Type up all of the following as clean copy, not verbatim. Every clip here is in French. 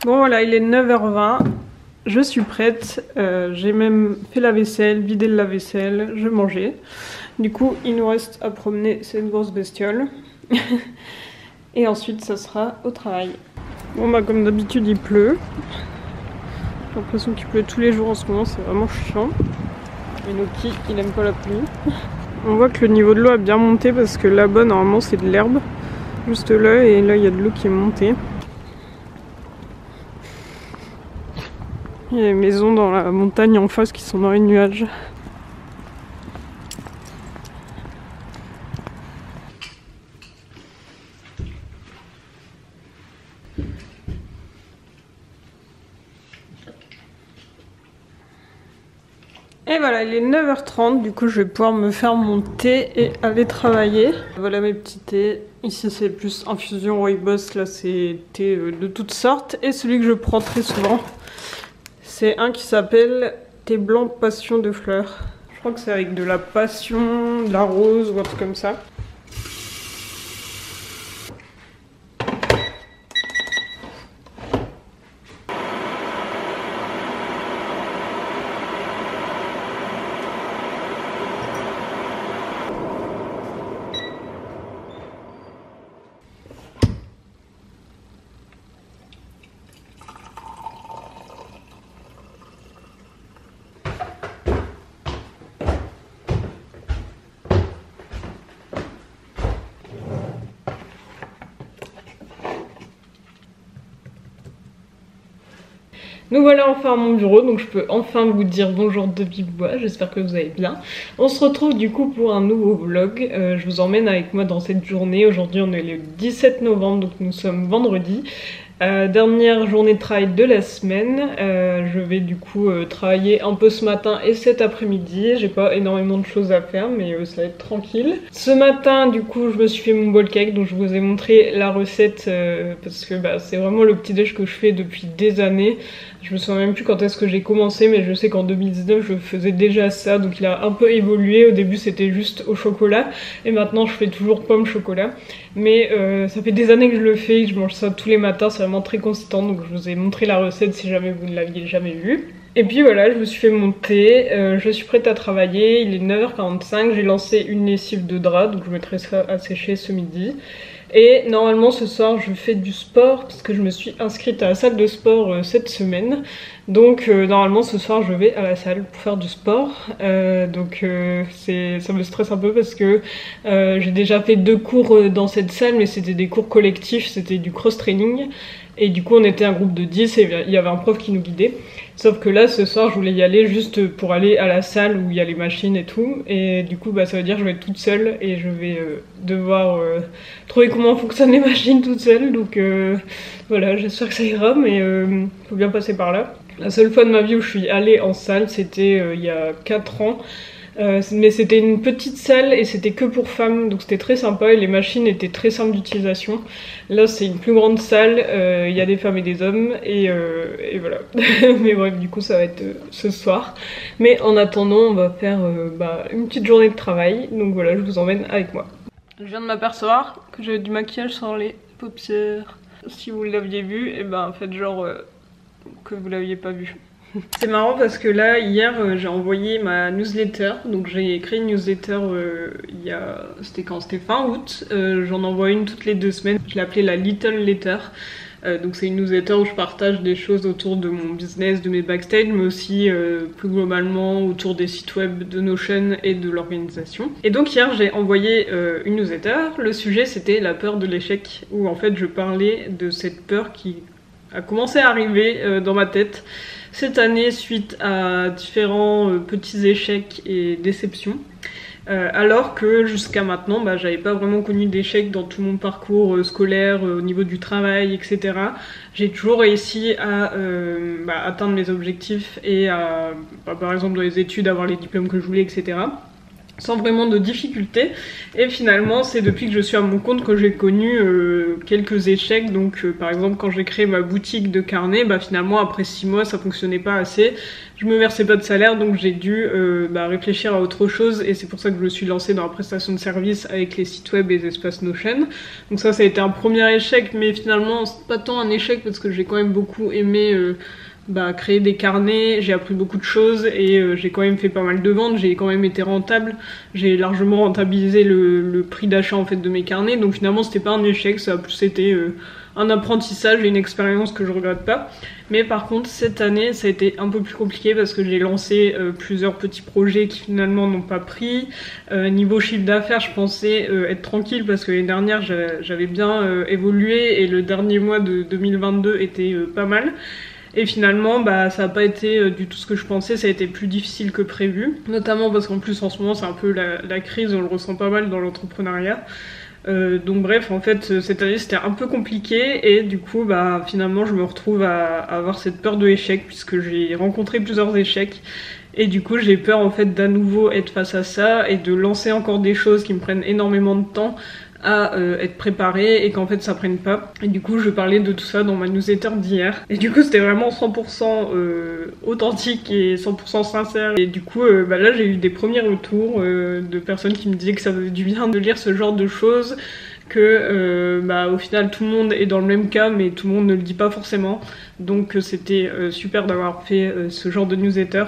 Bon voilà, il est 9h20, je suis prête, j'ai même fait la vaisselle, vidé le lave-vaisselle, je mangeais. Du coup, il nous reste à promener cette grosse bestiole. Et ensuite, ça sera au travail. Bon bah comme d'habitude, il pleut. J'ai l'impression qu'il pleut tous les jours en ce moment, c'est vraiment chiant. Et Noki, il aime pas la pluie. On voit que le niveau de l'eau a bien monté parce que là-bas, normalement, c'est de l'herbe. Juste là, et là, il y a de l'eau qui est montée. Il y a des maisons dans la montagne en face qui sont dans les nuages. Et voilà, il est 9h30, du coup je vais pouvoir me faire mon thé et aller travailler. Voilà mes petits thés. Ici c'est plus infusion rooibos, là c'est thé de toutes sortes. Et celui que je prends très souvent, c'est un qui s'appelle thé blanc passion de fleurs. Je crois que c'est avec de la passion, de la rose ou un truc comme ça. Donc voilà enfin à mon bureau, donc je peux enfin vous dire bonjour de vive voix, j'espère que vous allez bien. On se retrouve du coup pour un nouveau vlog, je vous emmène avec moi dans cette journée. Aujourd'hui on est le 17 novembre, donc nous sommes vendredi. Dernière journée de travail de la semaine, je vais du coup travailler un peu ce matin et cet après-midi. J'ai pas énormément de choses à faire mais ça va être tranquille. Ce matin du coup je me suis fait mon bowl cake, donc je vous ai montré la recette parce que c'est vraiment le petit déj que je fais depuis des années. Je me souviens même plus quand est-ce que j'ai commencé, mais je sais qu'en 2019 je faisais déjà ça, donc il a un peu évolué. Au début c'était juste au chocolat et maintenant je fais toujours pomme chocolat. Mais ça fait des années que je le fais, je mange ça tous les matins, c'est vraiment très consistant, donc je vous ai montré la recette si jamais vous ne l'aviez jamais vue. Et puis voilà, je me suis fait mon thé, je suis prête à travailler, il est 9h45, j'ai lancé une lessive de drap, donc je mettrai ça à sécher ce midi. Et normalement ce soir je fais du sport parce que je me suis inscrite à la salle de sport cette semaine. Donc normalement ce soir je vais à la salle pour faire du sport. Ça me stresse un peu parce que j'ai déjà fait 2 cours dans cette salle, mais c'était des cours collectifs, c'était du cross-training. Et du coup on était un groupe de 10 et il y avait un prof qui nous guidait. Sauf que là ce soir je voulais y aller juste pour aller à la salle où il y a les machines et tout. Et du coup ça veut dire que je vais être toute seule et je vais devoir trouver comment fonctionnent les machines toute seule. Donc voilà, j'espère que ça ira, mais faut bien passer par là. La seule fois de ma vie où je suis allée en salle, c'était il y a 4 ans. Mais c'était une petite salle et c'était que pour femmes, donc c'était très sympa et les machines étaient très simples d'utilisation. Là c'est une plus grande salle, il y a des femmes et des hommes et voilà. Mais bref, du coup ça va être ce soir. Mais en attendant on va faire une petite journée de travail, donc voilà, je vous emmène avec moi. Je viens de m'apercevoir que j'avais du maquillage sur les paupières. Si vous l'aviez vu, et faites genre que vous l'aviez pas vu. C'est marrant parce que là, hier, j'ai envoyé ma newsletter. Donc j'ai créé une newsletter c'était quand? C'était fin août. J'en envoie une toutes les 2 semaines. Je l'ai appelée la Little Letter. Donc c'est une newsletter où je partage des choses autour de mon business, de mes backstage, mais aussi plus globalement autour des sites web de Notion et de l'organisation. Et donc hier j'ai envoyé une newsletter. Le sujet c'était la peur de l'échec, où en fait je parlais de cette peur qui a commencé à arriver dans ma tête cette année suite à différents petits échecs et déceptions. Alors que jusqu'à maintenant, j'avais pas vraiment connu d'échecs dans tout mon parcours scolaire, au niveau du travail, etc. J'ai toujours réussi à atteindre mes objectifs et à, par exemple dans les études, avoir les diplômes que je voulais, etc. Sans vraiment de difficultés. Et finalement c'est depuis que je suis à mon compte que j'ai connu quelques échecs. Donc par exemple quand j'ai créé ma boutique de carnet, finalement après 6 mois ça fonctionnait pas assez, je me versais pas de salaire, donc j'ai dû réfléchir à autre chose et c'est pour ça que je me suis lancée dans la prestation de services avec les sites web et les espaces Notion. Donc ça a été un premier échec, mais finalement c'est pas tant un échec parce que j'ai quand même beaucoup aimé créer des carnets, j'ai appris beaucoup de choses et j'ai quand même fait pas mal de ventes, j'ai quand même été rentable, j'ai largement rentabilisé le prix d'achat en fait de mes carnets, donc finalement c'était pas un échec, ça a plus été un apprentissage et une expérience que je regrette pas. Mais par contre cette année ça a été un peu plus compliqué parce que j'ai lancé plusieurs petits projets qui finalement n'ont pas pris. Niveau chiffre d'affaires je pensais être tranquille parce que l'année dernière j'avais bien évolué et le dernier mois de 2022 était pas mal. Et finalement, ça n'a pas été du tout ce que je pensais, ça a été plus difficile que prévu. Notamment parce qu'en plus, en ce moment, c'est un peu la crise, on le ressent pas mal dans l'entrepreneuriat. Donc bref, en fait, cette année, c'était un peu compliqué. Et du coup, finalement, je me retrouve à avoir cette peur de l'échec, puisque j'ai rencontré plusieurs échecs. Et du coup, j'ai peur, en fait, d'à nouveau être face à ça et de lancer encore des choses qui me prennent énormément de temps à être préparée et qu'en fait ça prenne pas. Et du coup je parlais de tout ça dans ma newsletter d'hier et du coup c'était vraiment 100% authentique et 100% sincère et du coup là j'ai eu des premiers retours de personnes qui me disaient que ça faisait du bien de lire ce genre de choses, que au final tout le monde est dans le même cas mais tout le monde ne le dit pas forcément, donc c'était super d'avoir fait ce genre de newsletter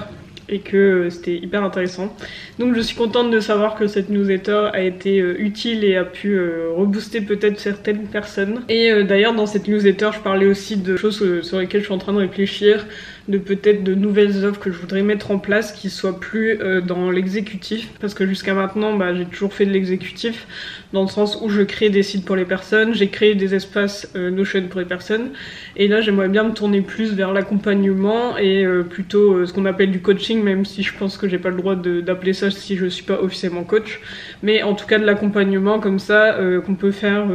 et que c'était hyper intéressant. Donc je suis contente de savoir que cette newsletter a été utile et a pu rebooster peut-être certaines personnes. Et d'ailleurs dans cette newsletter je parlais aussi de choses sur lesquelles je suis en train de réfléchir, de peut-être de nouvelles offres que je voudrais mettre en place qui soient plus dans l'exécutif, parce que jusqu'à maintenant j'ai toujours fait de l'exécutif dans le sens où je crée des sites pour les personnes, j'ai créé des espaces Notion pour les personnes et là j'aimerais bien me tourner plus vers l'accompagnement et plutôt ce qu'on appelle du coaching, même si je pense que j'ai pas le droit d'appeler ça si je suis pas officiellement coach, mais en tout cas de l'accompagnement comme ça qu'on peut faire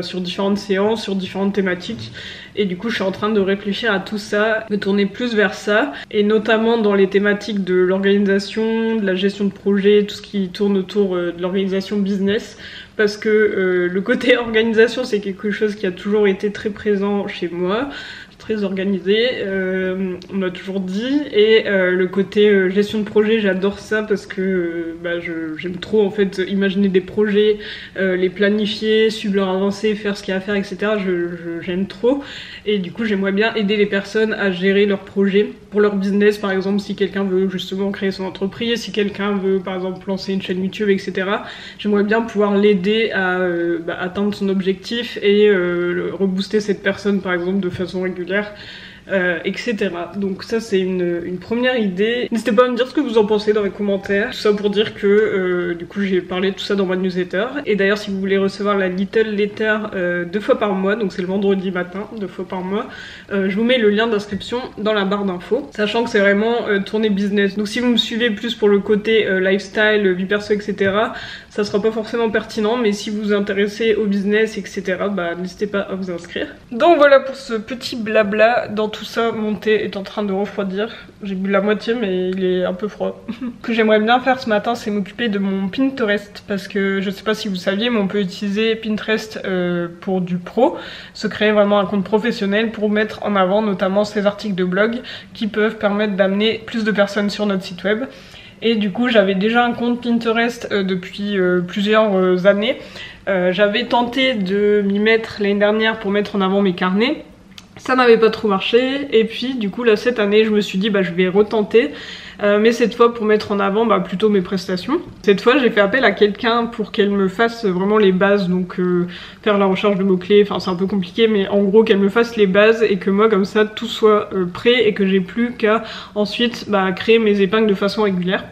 sur différentes séances, sur différentes thématiques. Et du coup je suis en train de réfléchir à tout ça, me tourner plus vers ça, et notamment dans les thématiques de l'organisation, de la gestion de projet, tout ce qui tourne autour de l'organisation business, parce que le côté organisation c'est quelque chose qui a toujours été très présent chez moi. très organisée, on m'a toujours dit, et le côté gestion de projet, j'adore ça parce que j'aime trop en fait imaginer des projets, les planifier, suivre leur avancée, faire ce qu'il y a à faire, etc. J'aime trop, et du coup j'aimerais bien aider les personnes à gérer leurs projets pour leur business, par exemple si quelqu'un veut justement créer son entreprise, si quelqu'un veut par exemple lancer une chaîne YouTube, etc. J'aimerais bien pouvoir l'aider à atteindre son objectif et rebooster cette personne par exemple de façon régulière, etc. Donc ça c'est une première idée. N'hésitez pas à me dire ce que vous en pensez dans les commentaires. Tout ça pour dire que du coup j'ai parlé de tout ça dans ma newsletter. Et d'ailleurs si vous voulez recevoir la Little Letter 2 fois par mois, donc c'est le vendredi matin, 2 fois par mois, je vous mets le lien d'inscription dans la barre d'infos, sachant que c'est vraiment tourné business. Donc si vous me suivez plus pour le côté lifestyle, vie perso, etc., ça sera pas forcément pertinent, mais si vous vous intéressez au business, etc., n'hésitez pas à vous inscrire. Donc voilà pour ce petit blabla. Dans tout ça, mon thé est en train de refroidir. J'ai bu la moitié, mais il est un peu froid. Ce que j'aimerais bien faire ce matin, c'est m'occuper de mon Pinterest, parce que je sais pas si vous saviez, mais on peut utiliser Pinterest pour du pro, se créer vraiment un compte professionnel pour mettre en avant notamment ces articles de blog qui peuvent permettre d'amener plus de personnes sur notre site web. Et du coup j'avais déjà un compte Pinterest depuis plusieurs années. J'avais tenté de m'y mettre l'année dernière pour mettre en avant mes carnets. Ça n'avait pas trop marché, et puis du coup là cette année je me suis dit je vais retenter, mais cette fois pour mettre en avant plutôt mes prestations. Cette fois j'ai fait appel à quelqu'un pour qu'elle me fasse vraiment les bases, donc faire la recherche de mots-clés, enfin c'est un peu compliqué, mais en gros qu'elle me fasse les bases et que moi comme ça tout soit prêt et que j'ai plus qu'à ensuite créer mes épingles de façon régulière.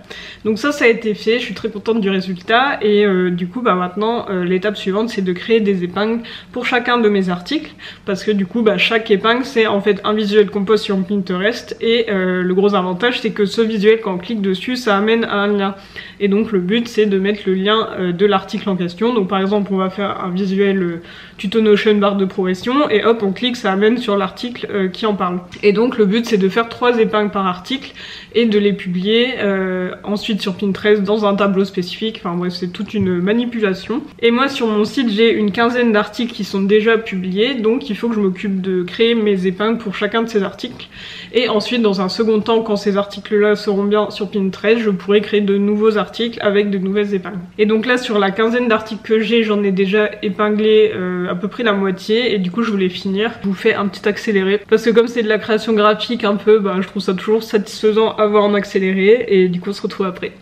Donc ça a été fait, je suis très contente du résultat, et du coup maintenant l'étape suivante c'est de créer des épingles pour chacun de mes articles, parce que du coup chaque épingle c'est en fait un visuel qu'on poste sur Pinterest, et le gros avantage c'est que ce visuel quand on clique dessus ça amène à un lien, et donc le but c'est de mettre le lien de l'article en question. Donc par exemple on va faire un visuel tuto Notion barre de progression, et hop on clique, ça amène sur l'article qui en parle, et donc le but c'est de faire 3 épingles par article et de les publier ensuite sur Pinterest dans un tableau spécifique. Enfin bref, c'est toute une manipulation. Et moi sur mon site j'ai une quinzaine d'articles qui sont déjà publiés, donc il faut que je m'occupe de créer mes épingles pour chacun de ces articles, et ensuite dans un second temps quand ces articles là seront bien sur Pinterest, je pourrai créer de nouveaux articles avec de nouvelles épingles. Et donc là sur la quinzaine d'articles que j'ai, j'en ai déjà épinglé à peu près la moitié, et du coup je voulais finir. Je vous fais un petit accéléré parce que comme c'est de la création graphique un peu, je trouve ça toujours satisfaisant à voir en accéléré, et du coup on se retrouve après.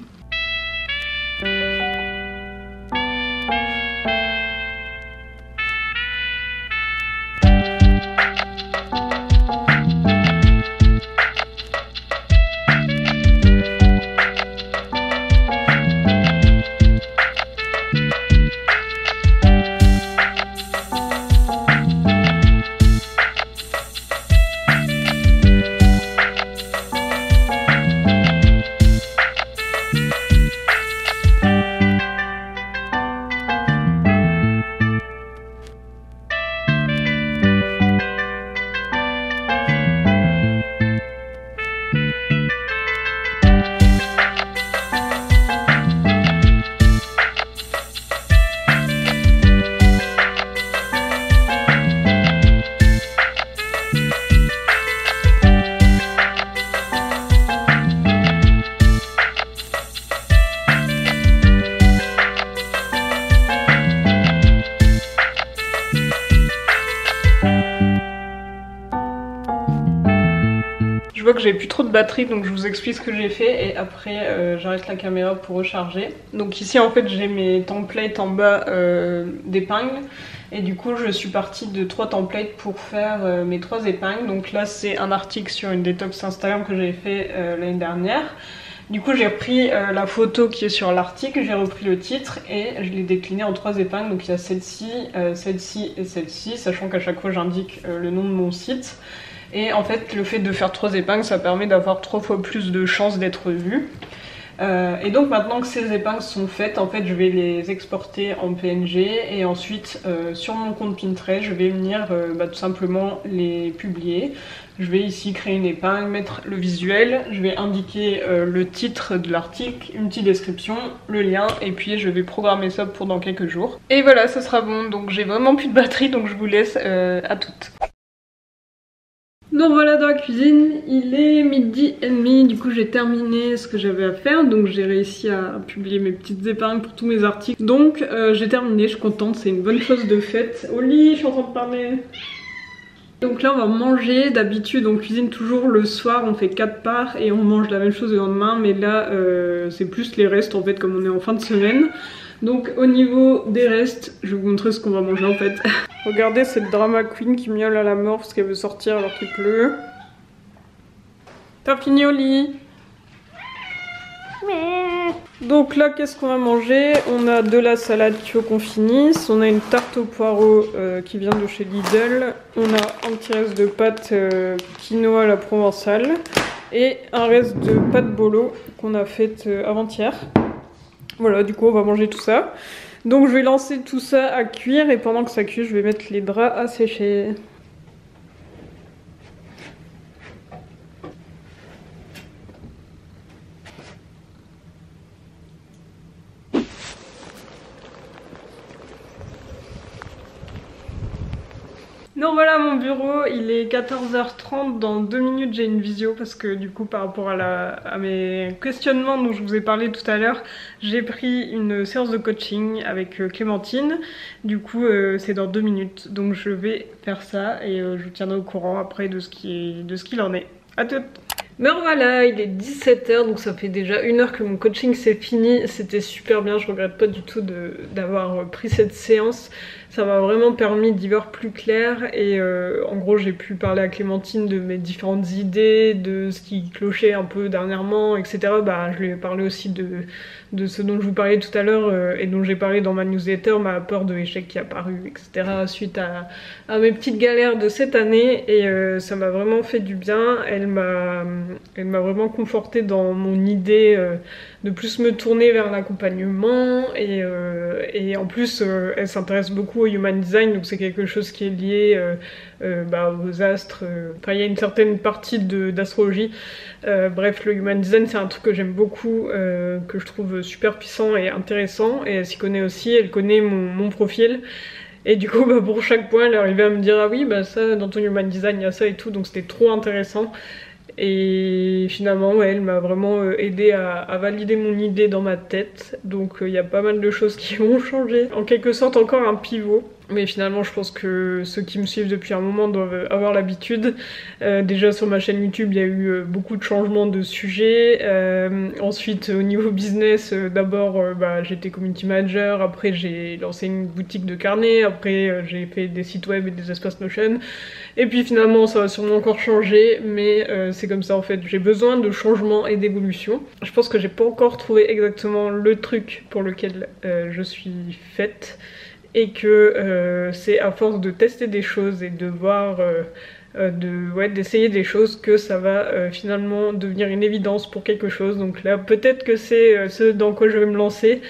vois que j'ai plus trop de batterie, donc je vous explique ce que j'ai fait et après j'arrête la caméra pour recharger. Donc ici en fait j'ai mes templates en bas d'épingles. Et du coup je suis partie de 3 templates pour faire mes 3 épingles. Donc là c'est un article sur une détox Instagram que j'avais fait l'année dernière. Du coup j'ai repris la photo qui est sur l'article, j'ai repris le titre et je l'ai décliné en 3 épingles. Donc il y a celle-ci, celle-ci et celle-ci, sachant qu'à chaque fois j'indique le nom de mon site. Et en fait le fait de faire 3 épingles ça permet d'avoir 3 fois plus de chances d'être vu. Et donc maintenant que ces épingles sont faites, en fait je vais les exporter en PNG et ensuite sur mon compte Pinterest je vais venir tout simplement les publier. Je vais ici créer une épingle, mettre le visuel, je vais indiquer le titre de l'article, une petite description, le lien et puis je vais programmer ça pour dans quelques jours. Et voilà, ça sera bon. Donc j'ai vraiment plus de batterie donc je vous laisse à toutes. Donc voilà dans la cuisine, il est 12h30, du coup j'ai terminé ce que j'avais à faire, donc j'ai réussi à publier mes petites épingles pour tous mes articles. Donc j'ai terminé, je suis contente, c'est une bonne chose de fête. Au lit, je suis en train de parler. Donc là on va manger, d'habitude on cuisine toujours le soir, on fait 4 parts et on mange la même chose le lendemain, mais là c'est plus les restes en fait comme on est en fin de semaine. Donc au niveau des restes, je vais vous montrer ce qu'on va manger en fait. Regardez cette drama queen qui miaule à la mort parce qu'elle veut sortir alors qu'il pleut. T'as fini au lit? Donc là qu'est-ce qu'on va manger? On a de la salade qu'il faut qu'on finisse, on a une tarte aux poireaux qui vient de chez Lidl, on a un petit reste de pâtes quinoa à la provençale et un reste de pâtes bolo qu'on a fait avant-hier. Voilà, du coup on va manger tout ça. Donc je vais lancer tout ça à cuire et pendant que ça cuit je vais mettre les draps à sécher. Donc voilà mon bureau, il est 14h30, dans 2 minutes j'ai une visio parce que du coup par rapport à mes questionnements dont je vous ai parlé tout à l'heure, j'ai pris une séance de coaching avec Clémentine, du coup c'est dans 2 minutes, donc je vais faire ça et je vous tiendrai au courant après de ce qu'il en est. A toutes! Mais voilà, il est 17h, donc ça fait déjà 1 heure que mon coaching c'est fini. C'était super bien, je regrette pas du tout d'avoir pris cette séance. Ça m'a vraiment permis d'y voir plus clair et en gros j'ai pu parler à Clémentine de mes différentes idées, de ce qui clochait un peu dernièrement, etc. Bah, je lui ai parlé aussi de ce dont je vous parlais tout à l'heure et dont j'ai parlé dans ma newsletter, ma peur de l'échec qui est apparue, etc. suite à mes petites galères de cette année et ça m'a vraiment fait du bien. Elle m'a vraiment confortée dans mon idée de plus me tourner vers l'accompagnement et en plus elle s'intéresse beaucoup au human design, donc c'est quelque chose qui est lié aux astres, enfin il y a une certaine partie d'astrologie. Bref, le human design c'est un truc que j'aime beaucoup, que je trouve super puissant et intéressant, et elle s'y connaît aussi, elle connaît mon profil. Et du coup bah, pour chaque point elle arrivait à me dire ah oui bah ça dans ton human design il y a ça et tout, donc c'était trop intéressant. Et finalement ouais, elle m'a vraiment aidé à valider mon idée dans ma tête, donc il y a pas mal de choses qui vont changer, en quelque sorte encore un pivot. Mais finalement je pense que ceux qui me suivent depuis un moment doivent avoir l'habitude. Déjà sur ma chaîne YouTube il y a eu beaucoup de changements de sujets. Ensuite au niveau business, d'abord j'étais community manager, après j'ai lancé une boutique de carnet, après j'ai fait des sites web et des espaces Notion. Et puis finalement ça va sûrement encore changer, mais c'est comme ça en fait, j'ai besoin de changement et d'évolution. Je pense que j'ai pas encore trouvé exactement le truc pour lequel je suis faite. Et que c'est à force de tester des choses et de voir, d'essayer des choses que ça va finalement devenir une évidence pour quelque chose. Donc là peut-être que c'est ce dans quoi je vais me lancer,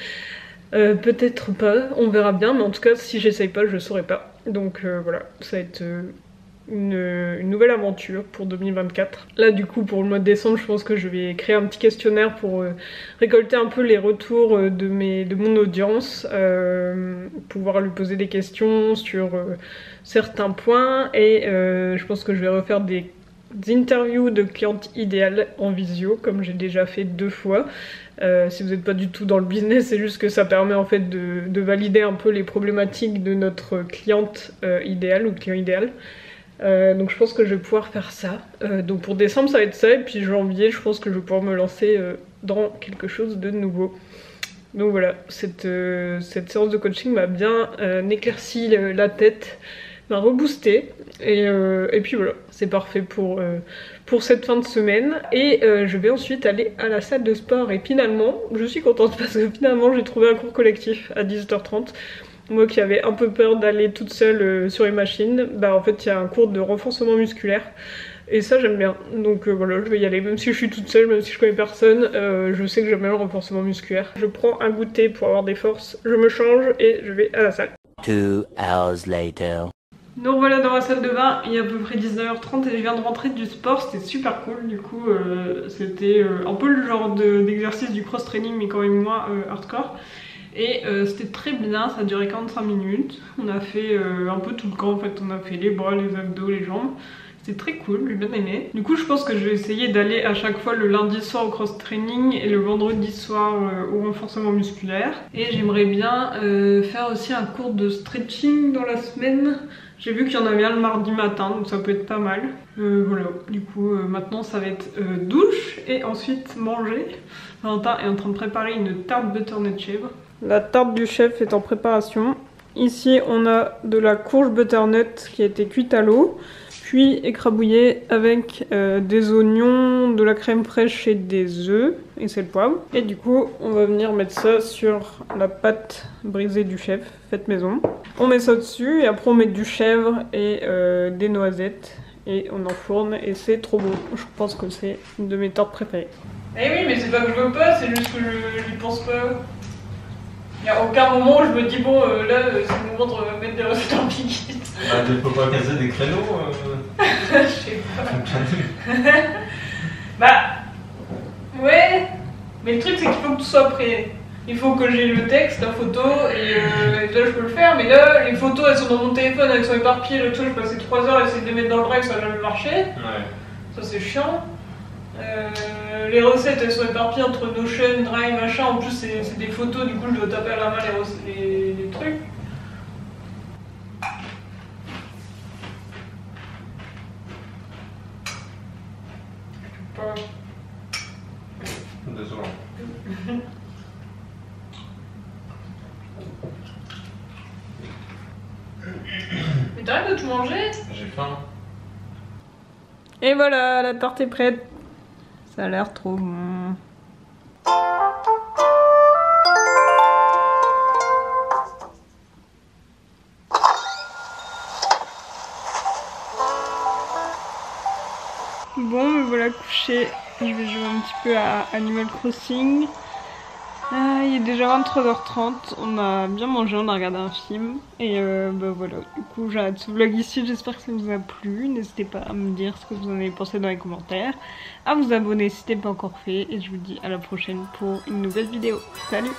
peut-être pas, on verra bien, mais en tout cas si j'essaye pas je saurai pas. Donc voilà, ça va être une nouvelle aventure pour 2024. Là du coup pour le mois de décembre je pense que je vais créer un petit questionnaire pour récolter un peu les retours de mon audience, pouvoir lui poser des questions sur certains points, et je pense que je vais refaire des interviews de clientes idéales en visio comme j'ai déjà fait 2 fois. Si vous n'êtes pas du tout dans le business, c'est juste que ça permet en fait de valider un peu les problématiques de notre cliente idéale ou client idéal. Donc je pense que je vais pouvoir faire ça. Donc pour décembre ça va être ça, et puis janvier je pense que je vais pouvoir me lancer dans quelque chose de nouveau. Donc voilà, cette séance de coaching m'a bien éclairci la tête, m'a reboosté, et puis voilà, c'est parfait pour cette fin de semaine. Et je vais ensuite aller à la salle de sport, et finalement je suis contente parce que finalement j'ai trouvé un cours collectif à 17h30. Moi qui avais un peu peur d'aller toute seule sur les machines, bah en fait il y a un cours de renforcement musculaire et ça j'aime bien. Donc voilà, je vais y aller, même si je suis toute seule, même si je connais personne, je sais que j'aime bien le renforcement musculaire. Je prends un goûter pour avoir des forces, je me change et je vais à la salle. 2 hours later. Donc voilà, dans la salle de bain, il est à peu près 19h30 et je viens de rentrer du sport, c'était super cool. Du coup c'était un peu le genre d'exercice du cross-training mais quand même moins hardcore. Et c'était très bien, ça a duré 45 minutes. On a fait un peu tout le camp en fait, on a fait les bras, les abdos, les jambes. C'est très cool, j'ai bien aimé. Du coup je pense que je vais essayer d'aller à chaque fois le lundi soir au cross training et le vendredi soir au renforcement musculaire. Et j'aimerais bien faire aussi un cours de stretching dans la semaine. J'ai vu qu'il y en avait un le mardi matin, donc ça peut être pas mal. Voilà, du coup maintenant ça va être douche et ensuite manger. Valentin est en train de préparer une tarte butternut chèvre. La tarte du chef est en préparation. Ici on a de la courge butternut qui a été cuite à l'eau, puis écrabouillée avec des oignons, de la crème fraîche et des œufs et c'est le poivre. Et du coup on va venir mettre ça sur la pâte brisée du chef, faite maison. On met ça dessus et après on met du chèvre et des noisettes et on enfourne et c'est trop bon. Je pense que c'est une de mes tartes préférées. Eh oui, mais c'est pas que je veux pas, c'est juste que je n'y pense pas. Il n'y a aucun moment où je me dis bon là c'est le moment de mettre des recettes en liquide. Bah tu peux pas casser des créneaux Je sais pas. Bah ouais, mais le truc c'est qu'il faut que tout soit prêt. Il faut que j'ai le texte, la photo et là je peux le faire, mais là les photos elles sont dans mon téléphone, elles sont éparpillées, le truc je passais 3 heures à essayer de les mettre dans le drive, ça n'a jamais marché. Ouais. Ça c'est chiant. Les recettes elles sont éparpillées entre Notion, Drive, machin, en plus c'est des photos, du coup je dois taper à la main les trucs. Pas... Désolé. Mais t'arrêtes de tout manger? J'ai faim. Et voilà, la tarte est prête. Ça a l'air trop bon. Bon, me voilà couché. Je vais jouer un petit peu à Animal Crossing. Il est déjà 23h30, on a bien mangé, on a regardé un film et bah voilà, du coup j'arrête ce vlog ici, j'espère que ça vous a plu, n'hésitez pas à me dire ce que vous en avez pensé dans les commentaires, à vous abonner si ce n'est pas encore fait et je vous dis à la prochaine pour une nouvelle vidéo. Salut!